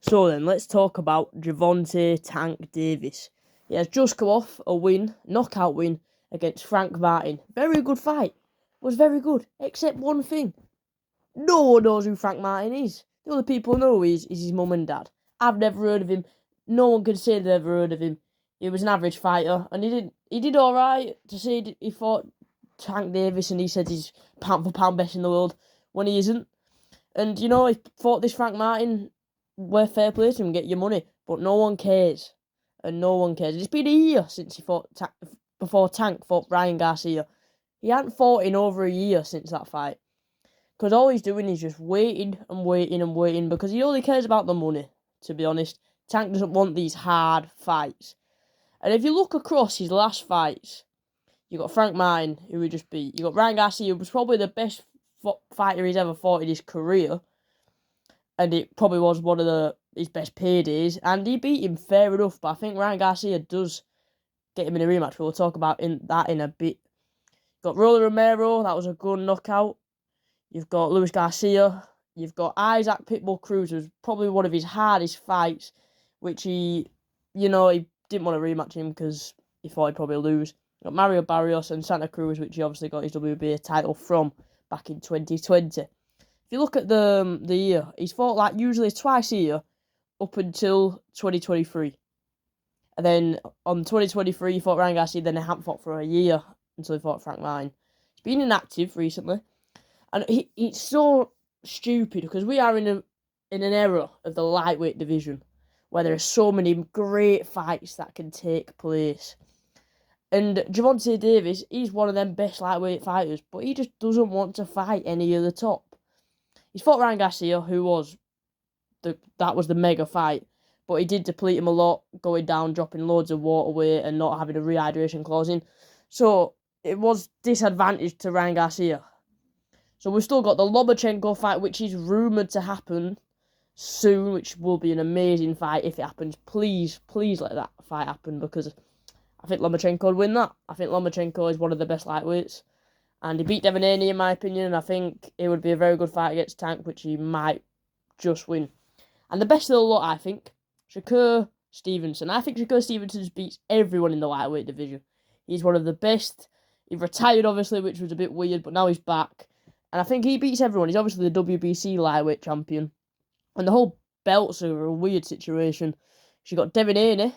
So then, let's talk about Gervonta Tank Davis. He has just come off a knockout win against Frank Martin. Very good fight. Was very good, except one thing. No one knows who Frank Martin is. The only people know is his mum and dad. I've never heard of him. No one can say they've ever heard of him. He was an average fighter, and he did all right to say he fought Tank Davis, and he said he's pound for pound best in the world when he isn't. And he fought this Frank Martin. Where fair play to him, get your money, but no one cares, and no one cares. It's been a year since he fought before Tank fought Ryan Garcia. He hadn't fought in over a year since that fight, because all he's doing is just waiting and waiting and waiting, because he only cares about the money. To be honest, Tank doesn't want these hard fights. And if you look across his last fights, you got Frank Martin, who he just beat. You got Ryan Garcia, who was probably the best fighter he's ever fought in his career. And it probably was one of his best paydays. And he beat him fair enough. But I think Ryan Garcia does get him in a rematch. We'll talk about that in a bit. You've got Rolly Romero. That was a good knockout. You've got Luis Garcia. You've got Isaac Pitbull Cruz. It was probably one of his hardest fights. Which he didn't want to rematch him because he thought he'd probably lose. You've got Mario Barrios and Santa Cruz, which he obviously got his WBA title from back in 2020. If you look at the year, he's fought usually twice a year up until 2023. And then on 2023, he fought Ryan Garcia, then he hadn't fought for a year until he fought Frank Martin. He's been inactive recently. And it's so stupid because we are in an era of the lightweight division where there are so many great fights that can take place. And Gervonta Davis, he's one of them best lightweight fighters, but he just doesn't want to fight any of the top. He's fought Ryan Garcia, who was the mega fight, but he did deplete him a lot, going down, dropping loads of water weight and not having a rehydration clause in. So it was disadvantage to Ryan Garcia. So we've still got the Lomachenko fight, which is rumoured to happen soon, which will be an amazing fight if it happens. Please let that fight happen, because I think Lomachenko would win that. I think Lomachenko is one of the best lightweights. And he beat Devin Haney, in my opinion, and I think it would be a very good fight against Tank, which he might just win. And the best of the lot, I think, Shakur Stevenson. I think Shakur Stevenson beats everyone in the lightweight division. He's one of the best. He retired, obviously, which was a bit weird, but now he's back. And I think he beats everyone. He's obviously the WBC lightweight champion. And the whole belts are a weird situation. You've got Devin Haney,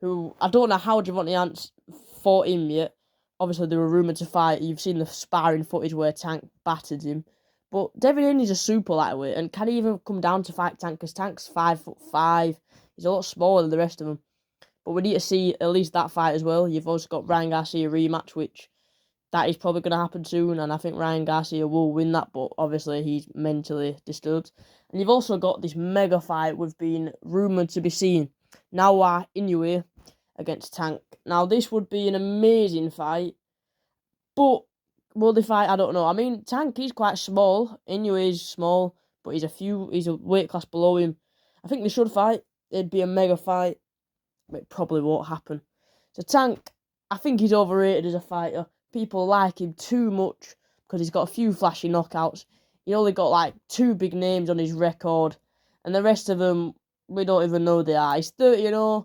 who I don't know how Gervonta Ants fought him yet. Obviously, they were rumoured to fight. You've seen the sparring footage where Tank battered him. But Devin Haney's a super lightweight, and can he even come down to fight Tank? Because Tank's 5'5". He's a lot smaller than the rest of them. But we need to see at least that fight as well. You've also got Ryan Garcia rematch, which that is probably going to happen soon. And I think Ryan Garcia will win that, but obviously he's mentally disturbed. And you've also got this mega fight we've been rumoured to be seeing. Naoya Inoue against Tank. Now, this would be an amazing fight, but will they fight? I don't know. I mean, Tank is quite small. Inoue is small, but he's a weight class below him. I think they should fight. It'd be a mega fight, but it probably won't happen. So Tank, I think he's overrated as a fighter. People like him too much because he's got a few flashy knockouts. He only got 2 big names on his record, and the rest of them, we don't even know they are. He's 30-0.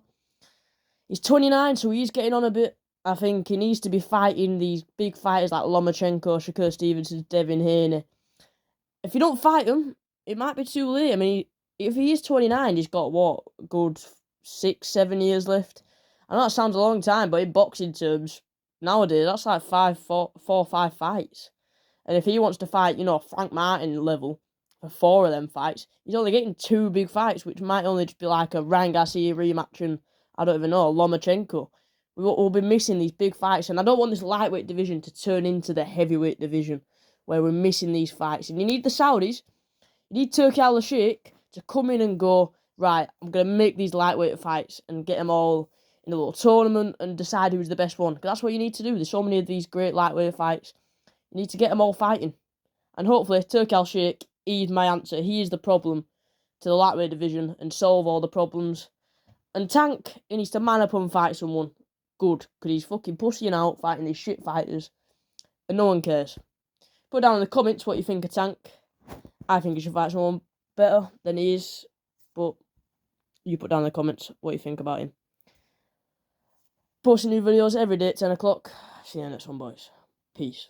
He's 29, so he's getting on a bit. I think he needs to be fighting these big fighters like Lomachenko, Shakur Stevenson, Devin Haney. If you don't fight them, it might be too late. I mean, if he is 29, he's got, good 6-7 years left. I know that sounds a long time, but in boxing terms, nowadays, that's 4 or 5 fights. And if he wants to fight, Frank Martin level for 4 of them fights, he's only getting 2 big fights, which might only just be like a Ryan Garcia rematch and, I don't even know, Lomachenko. We'll be missing these big fights, and I don't want this lightweight division to turn into the heavyweight division where we're missing these fights. And you need the Saudis, you need Turki Al-Sheikh to come in and go, right, I'm going to make these lightweight fights and get them all in a little tournament and decide who's the best one. Because that's what you need to do. There's so many of these great lightweight fights. You need to get them all fighting. And hopefully, Turki Al-Sheikh, he's my answer. He is the problem to the lightweight division and solve all the problems. And Tank, he needs to man up and fight someone good, because he's fucking pussying out fighting these shit fighters, and no one cares. Put down in the comments what you think of Tank. I think he should fight someone better than he is, but you put down in the comments what you think about him. Posting new videos every day at 10 o'clock. See you in the next one, boys. Peace.